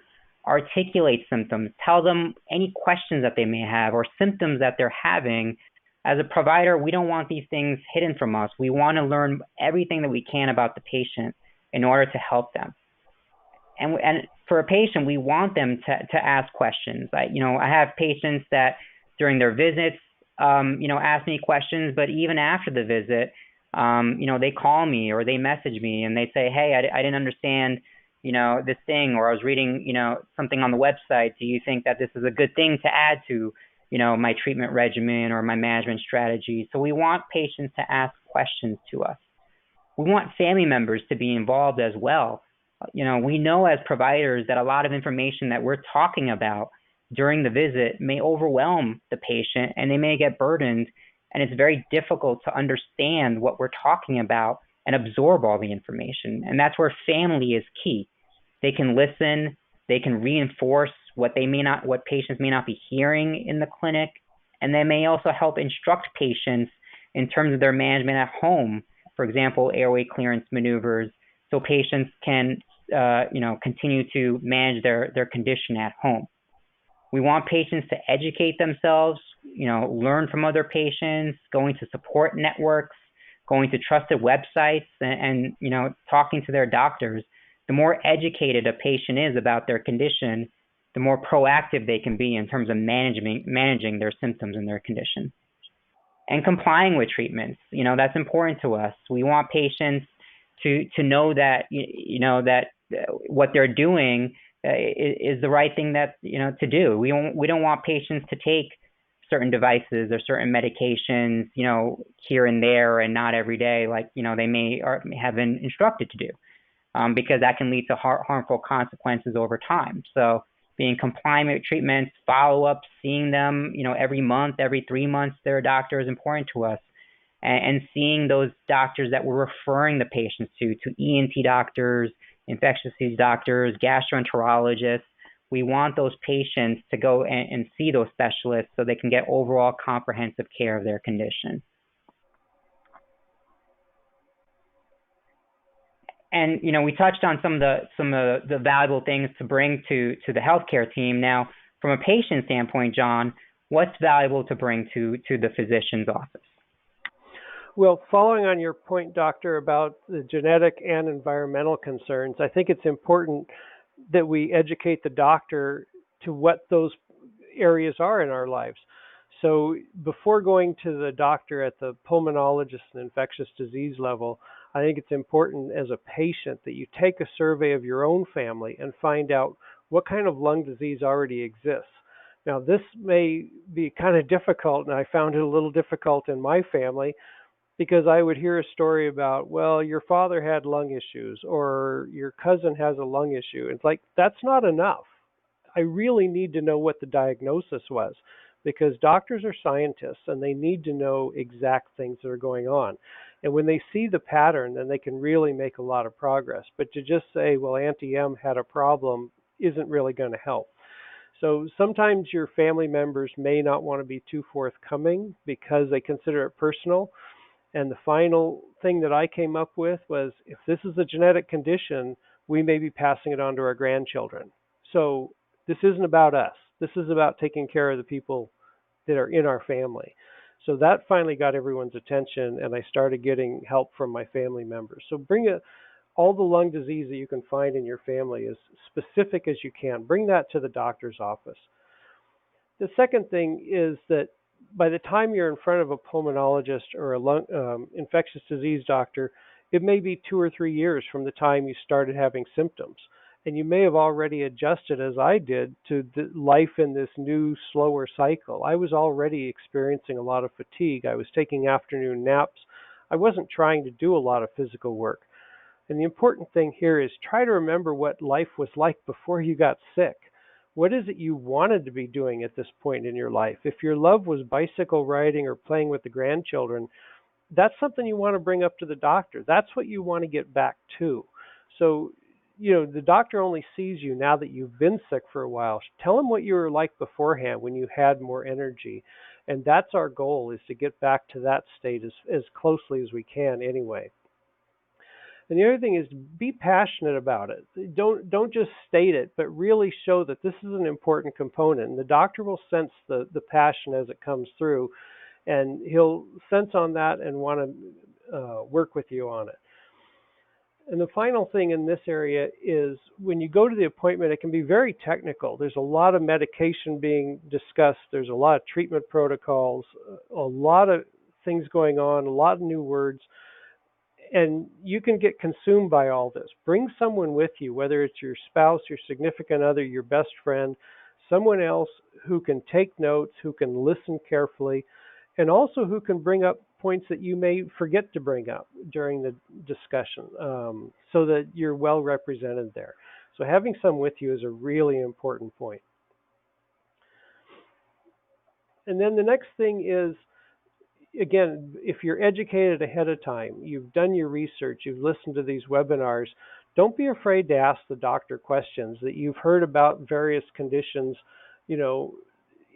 articulate symptoms, tell them any questions that they may have or symptoms that they're having. As a provider, we don't want these things hidden from us. We want to learn everything that we can about the patient in order to help them. And for a patient, we want them to ask questions. I have patients that during their visits, ask me questions, but even after the visit, they call me or they message me and they say, hey, I didn't understand, this thing, or I was reading, something on the website. Do you think that this is a good thing to add to, my treatment regimen or my management strategy? So we want patients to ask questions to us. We want family members to be involved as well. We know as providers that a lot of information that we're talking about during the visit may overwhelm the patient and they may get burdened, and it's very difficult to understand what we're talking about and absorb all the information. And that's where family is key. They can listen, they can reinforce what patients may not be hearing in the clinic, and they may also help instruct patients in terms of their management at home. For example, airway clearance maneuvers, so patients can continue to manage their condition at home. We want patients to educate themselves, learn from other patients, going to support networks, going to trusted websites, and talking to their doctors. The more educated a patient is about their condition, the more proactive they can be in terms of managing their symptoms and their condition. And complying with treatments, that's important to us. We want patients to know that, that what they're doing is the right thing to do. We don't want patients to take certain devices or certain medications, here and there and not every day, like, they may have been instructed to do, because that can lead to harmful consequences over time. So being compliant with treatments, follow-up, seeing them, every month, every 3 months, their doctor is important to us. And seeing those doctors that we're referring the patients to ENT doctors, infectious disease doctors, gastroenterologists. We want those patients to go and see those specialists so they can get overall comprehensive care of their condition. And we touched on some of the valuable things to bring to the healthcare team. Now, from a patient standpoint, John, what's valuable to bring to the physician's office? Well, following on your point, Doctor, about the genetic and environmental concerns, I think it's important that we educate the doctor to what those areas are in our lives. So before going to the doctor at the pulmonologist and infectious disease level, I think it's important as a patient that you take a survey of your own family and find out what kind of lung disease already exists. Now, this may be kind of difficult, and I found it a little difficult in my family, because I would hear a story about, well, your father had lung issues or your cousin has a lung issue. It's like, that's not enough. I really need to know what the diagnosis was, because doctors are scientists and they need to know exact things that are going on. And when they see the pattern, then they can really make a lot of progress. But to just say, well, Auntie M had a problem isn't really going to help. So sometimes your family members may not want to be too forthcoming because they consider it personal. And the final thing that I came up with was, if this is a genetic condition, we may be passing it on to our grandchildren. So this isn't about us. This is about taking care of the people that are in our family. So that finally got everyone's attention, and I started getting help from my family members. So all the lung disease that you can find in your family, as specific as you can. Bring that to the doctor's office. The second thing is that by the time you're in front of a pulmonologist or a infectious disease doctor, it may be 2 or 3 years from the time you started having symptoms. And you may have already adjusted, as I did, to life in this new, slower cycle. I was already experiencing a lot of fatigue. I was taking afternoon naps. I wasn't trying to do a lot of physical work. And the important thing here is try to remember what life was like before you got sick. What is it you wanted to be doing at this point in your life? If your love was bicycle riding or playing with the grandchildren, that's something you want to bring up to the doctor. That's what you want to get back to. So, the doctor only sees you now that you've been sick for a while. Tell him what you were like beforehand when you had more energy. And that's our goal, is to get back to that state as closely as we can anyway. And the other thing is, be passionate about it. Don't just state it, but really show that this is an important component. And the doctor will sense the passion as it comes through, and he'll sense on that and want to work with you on it. And the final thing in this area is, when you go to the appointment, it can be very technical. There's a lot of medication being discussed. There's a lot of treatment protocols, a lot of things going on, a lot of new words. And you can get consumed by all this. Bring someone with you, whether it's your spouse, your significant other, your best friend, someone else who can take notes, who can listen carefully, and also who can bring up points that you may forget to bring up during the discussion, so that you're well represented there. So having someone with you is a really important point. And then the next thing is, again, if you're educated ahead of time, you've done your research, you've listened to these webinars, don't be afraid to ask the doctor questions that you've heard about various conditions.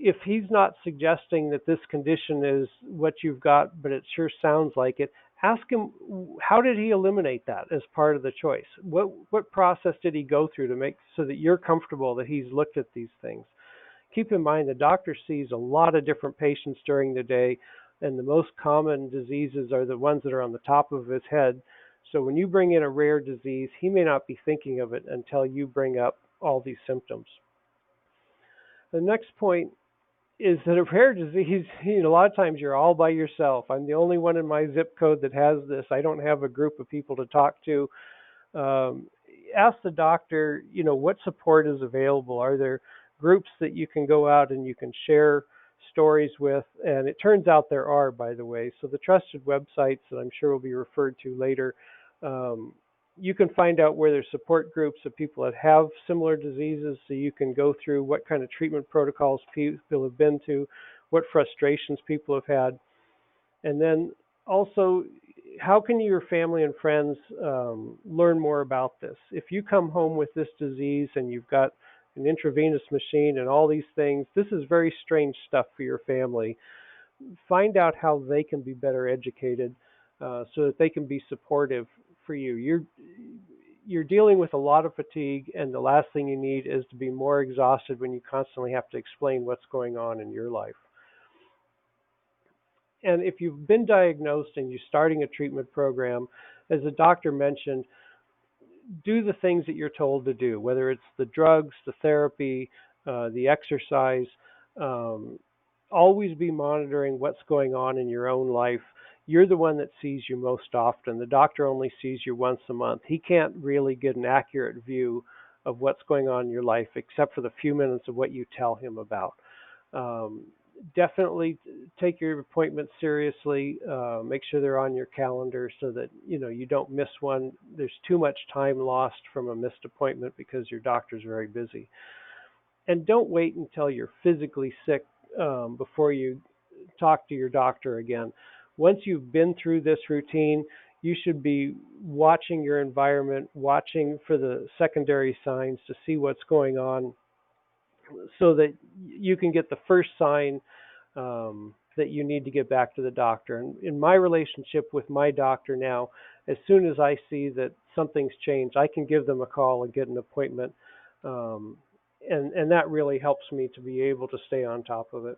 If he's not suggesting that this condition is what you've got, but it sure sounds like it, ask him, how did he eliminate that as part of the choice? What process did he go through to make so that you're comfortable that he's looked at these things? Keep in mind, the doctor sees a lot of different patients during the day, and the most common diseases are the ones that are on the top of his head. So when you bring in a rare disease, he may not be thinking of it until you bring up all these symptoms. The next point is that a rare disease, a lot of times you're all by yourself. I'm the only one in my zip code that has this. I don't have a group of people to talk to. Ask the doctor, what support is available. Are there groups that you can go out and you can share stories with? And it turns out there are, by the way. So the trusted websites that I'm sure will be referred to later, you can find out where there's support groups of people that have similar diseases, so you can go through what kind of treatment protocols people have been to, what frustrations people have had. And then also, how can your family and friends learn more about this? If you come home with this disease and you've got an intravenous machine and all these things, this is very strange stuff for your family. Find out how they can be better educated so that they can be supportive for you. You're dealing with a lot of fatigue, and the last thing you need is to be more exhausted when you constantly have to explain what's going on in your life. And if you've been diagnosed and you're starting a treatment program, as the doctor mentioned, do the things that you're told to do, whether it's the drugs, the therapy, the exercise. Always be monitoring what's going on in your own life. You're the one that sees you most often. The doctor only sees you once a month. He can't really get an accurate view of what's going on in your life, except for the few minutes of what you tell him about. Definitely take your appointments seriously. Make sure they're on your calendar so that you don't miss one. There's too much time lost from a missed appointment because your doctor's very busy. And don't wait until you're physically sick before you talk to your doctor again. Once you've been through this routine, you should be watching your environment, watching for the secondary signs to see what's going on, so that you can get the first sign that you need to get back to the doctor. And in my relationship with my doctor now, as soon as I see that something's changed, I can give them a call and get an appointment. And that really helps me to be able to stay on top of it.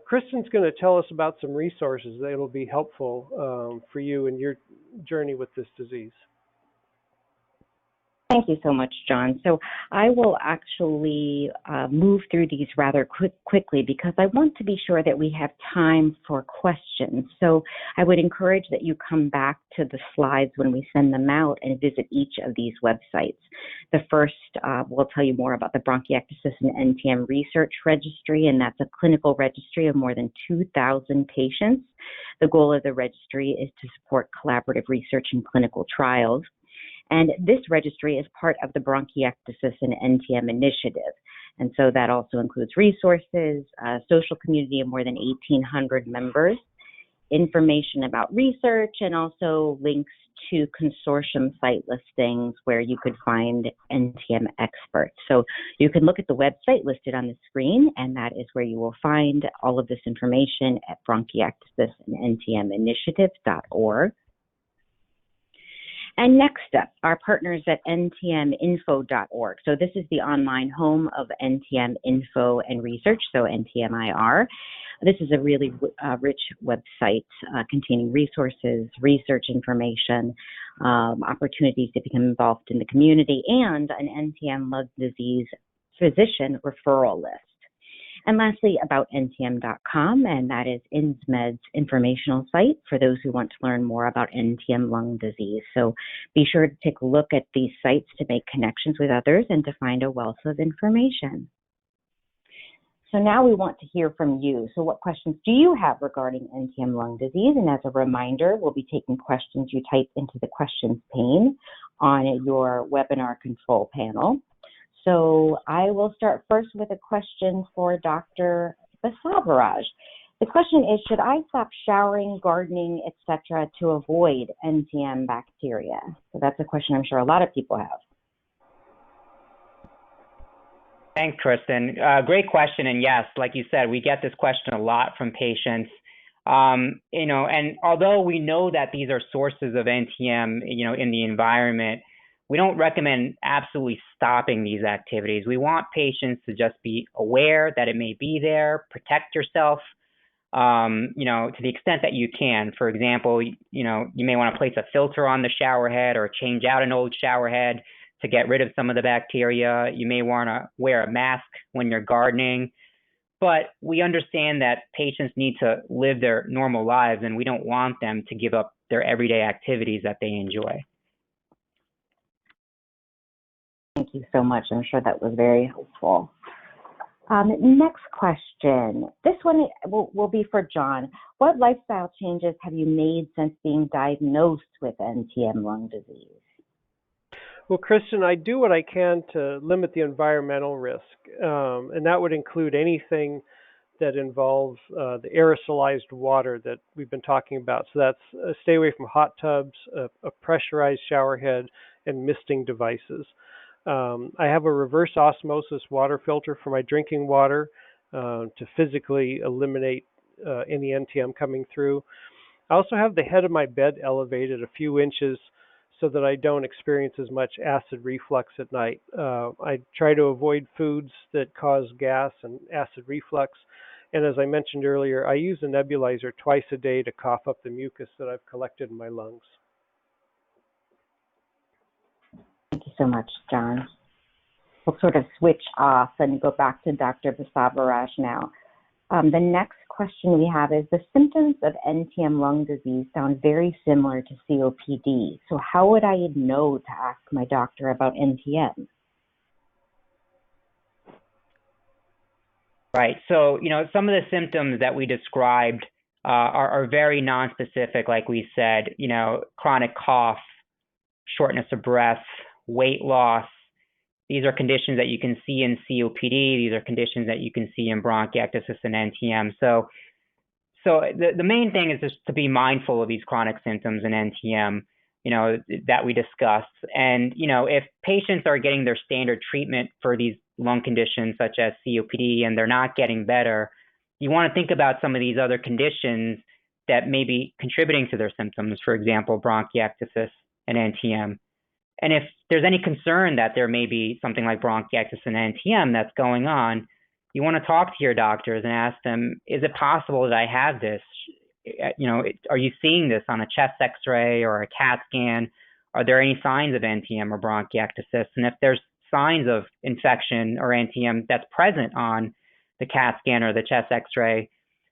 Kristen's going to tell us about some resources that will be helpful for you in your journey with this disease. Thank you so much, John. So I will actually move through these rather quickly because I want to be sure that we have time for questions. So I would encourage that you come back to the slides when we send them out and visit each of these websites. The first will tell you more about the Bronchiectasis and NTM Research Registry, and that's a clinical registry of more than 2,000 patients. The goal of the registry is to support collaborative research and clinical trials. And this registry is part of the Bronchiectasis and NTM initiative. And so that also includes resources, a social community of more than 1,800 members, information about research, and also links to consortium site listings where you could find NTM experts. So you can look at the website listed on the screen, and that is where you will find all of this information at bronchiectasis and ntminitiative.org. And next up, our partners at ntminfo.org. So this is the online home of NTM Info and Research, so NTMIR. This is a really rich website containing resources, research information, opportunities to become involved in the community, and an NTM lung disease physician referral list. And lastly, about NTM.com, and that is Insmed's informational site for those who want to learn more about NTM lung disease. So be sure to take a look at these sites to make connections with others and to find a wealth of information. So now we want to hear from you. So what questions do you have regarding NTM lung disease? And as a reminder, we'll be taking questions you type into the questions pane on your webinar control panel. So I will start first with a question for Dr. Basavaraj. The question is, should I stop showering, gardening, etc., to avoid NTM bacteria? So that's a question I'm sure a lot of people have. Thanks, Kristen. Great question. And yes, like you said, we get this question a lot from patients. And although we know that these are sources of NTM, in the environment, we don't recommend absolutely stopping these activities. We want patients to just be aware that it may be there, protect yourself, to the extent that you can. For example, you may want to place a filter on the shower head or change out an old shower head to get rid of some of the bacteria. You may want to wear a mask when you're gardening. But we understand that patients need to live their normal lives, and we don't want them to give up their everyday activities that they enjoy. Thank you so much. I'm sure that was very helpful. Next question. This one will be for John. What lifestyle changes have you made since being diagnosed with NTM lung disease? Well, Kristen, I do what I can to limit the environmental risk, and that would include anything that involves the aerosolized water that we've been talking about. So that's stay away from hot tubs, a pressurized shower head, and misting devices. I have a reverse osmosis water filter for my drinking water to physically eliminate any NTM coming through. I also have the head of my bed elevated a few inches so that I don't experience as much acid reflux at night. I try to avoid foods that cause gas and acid reflux. And as I mentioned earlier, I use a nebulizer twice a day to cough up the mucus that I've collected in my lungs. Thank you so much, John. We'll sort of switch off and go back to Dr. Basavaraj now. The next question we have is, the symptoms of NTM lung disease sound very similar to COPD. So how would I know to ask my doctor about NTM? Right. So, some of the symptoms that we described are very nonspecific, like we said, chronic cough, shortness of breath, weight loss. These are conditions that you can see in COPD. These are conditions that you can see in bronchiectasis and NTM. So the main thing is just to be mindful of these chronic symptoms in NTM, that we discussed. And, if patients are getting their standard treatment for these lung conditions such as COPD and they're not getting better, you want to think about some of these other conditions that may be contributing to their symptoms, for example, bronchiectasis and NTM. And if there's any concern that there may be something like bronchiectasis and NTM that's going on, you want to talk to your doctors and ask them, is it possible that I have this? Are you seeing this on a chest x-ray or a CAT scan? Are there any signs of NTM or bronchiectasis? And if there's signs of infection or NTM that's present on the CAT scan or the chest x-ray,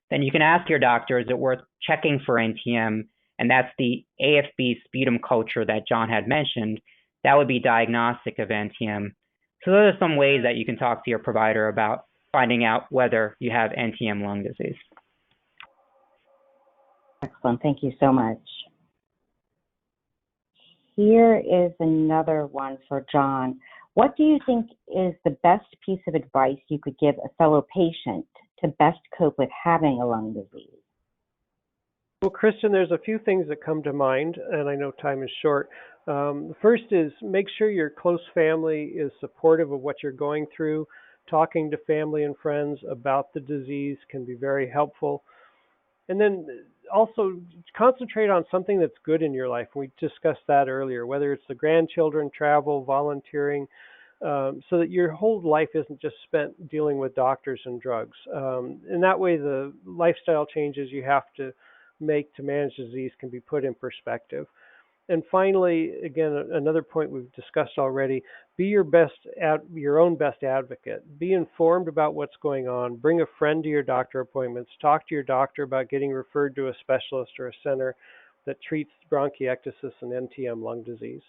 then you can ask your doctor, is it worth checking for NTM? And that's the AFB sputum culture that John had mentioned. That would be diagnostic of NTM. So those are some ways that you can talk to your provider about finding out whether you have NTM lung disease. Excellent. Thank you so much. Here is another one for John. What do you think is the best piece of advice you could give a fellow patient to best cope with having a lung disease? Well, Kristen, there's a few things that come to mind, and I know time is short. The first is make sure your close family is supportive of what you're going through. Talking to family and friends about the disease can be very helpful. And then also concentrate on something that's good in your life. We discussed that earlier, whether it's the grandchildren, travel, volunteering, so that your whole life isn't just spent dealing with doctors and drugs. And that way the lifestyle changes you have to make to manage the disease can be put in perspective. And finally, again, another point we've discussed already, be your own best advocate. Be informed about what's going on. Bring a friend to your doctor appointments. Talk to your doctor about getting referred to a specialist or a center that treats bronchiectasis and NTM lung disease.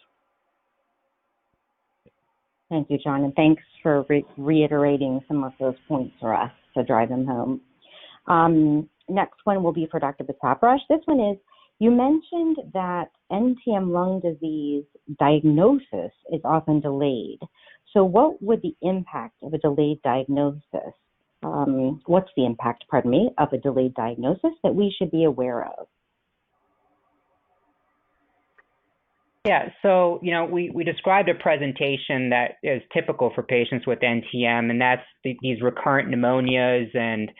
Thank you, John, and thanks for reiterating some of those points for us to drive them home. Next one will be for Dr. Basavaraj. This one is, you mentioned that NTM lung disease diagnosis is often delayed. So what would the impact of a delayed diagnosis, what's the impact, of a delayed diagnosis that we should be aware of? Yeah, so, we described a presentation that is typical for patients with NTM, and that's these recurrent pneumonias and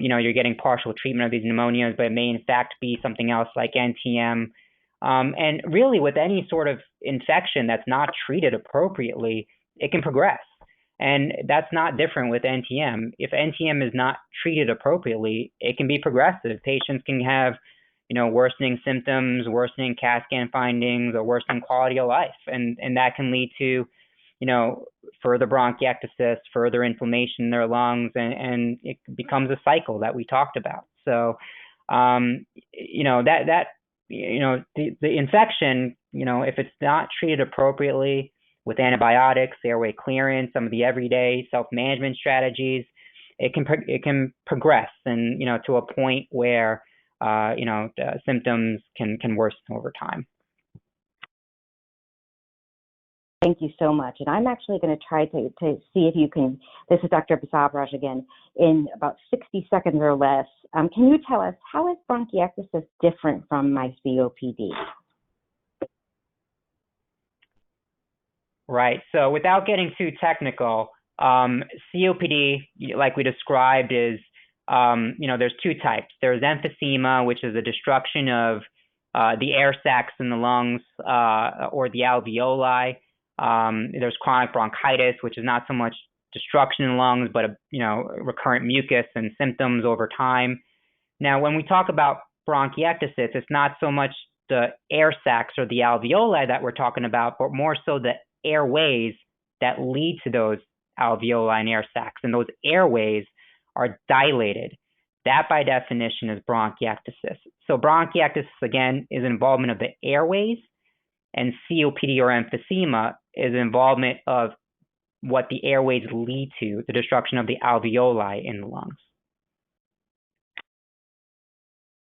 you're getting partial treatment of these pneumonias, but it may in fact be something else like NTM. And really with any sort of infection that's not treated appropriately, it can progress. And that's not different with NTM. If NTM is not treated appropriately, it can be progressive. Patients can have, worsening symptoms, worsening CAT scan findings, or worsening quality of life. And that can lead to further bronchiectasis, further inflammation in their lungs, and it becomes a cycle that we talked about. So, the infection, if it's not treated appropriately with antibiotics, airway clearance, some of the everyday self-management strategies, it can progress and, to a point where, the symptoms can worsen over time. Thank you so much. And I'm actually going to try to see if you can, this is Dr. Basavaraj again, in about 60 seconds or less. Can you tell us, how is bronchiectasis different from my COPD? Right. So without getting too technical, COPD, like we described, is, there's two types. There's emphysema, which is a destruction of the air sacs in the lungs or the alveoli. There's chronic bronchitis, which is not so much destruction in the lungs, but recurrent mucus and symptoms over time. Now, when we talk about bronchiectasis, it's not so much the air sacs or the alveoli that we're talking about, but more so the airways that lead to those alveoli and air sacs. And those airways are dilated. That, by definition, is bronchiectasis. So bronchiectasis, again, is involvement of the airways, and COPD or emphysema is involvement of what the airways lead to, the destruction of the alveoli in the lungs.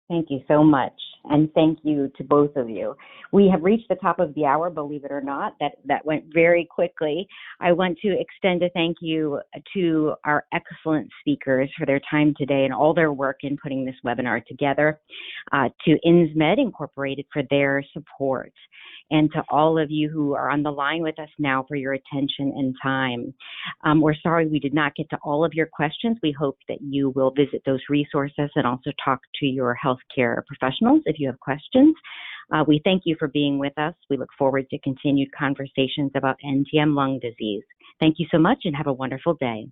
Thank you so much, and thank you to both of you. We have reached the top of the hour, believe it or not. That went very quickly. I want to extend a thank you to our excellent speakers for their time today and all their work in putting this webinar together, to Insmed Incorporated for their support, and to all of you who are on the line with us now for your attention and time. We're sorry we did not get to all of your questions. We hope that you will visit those resources and also talk to your healthcare professionals if you have questions. We thank you for being with us. We look forward to continued conversations about NTM lung disease. Thank you so much and have a wonderful day.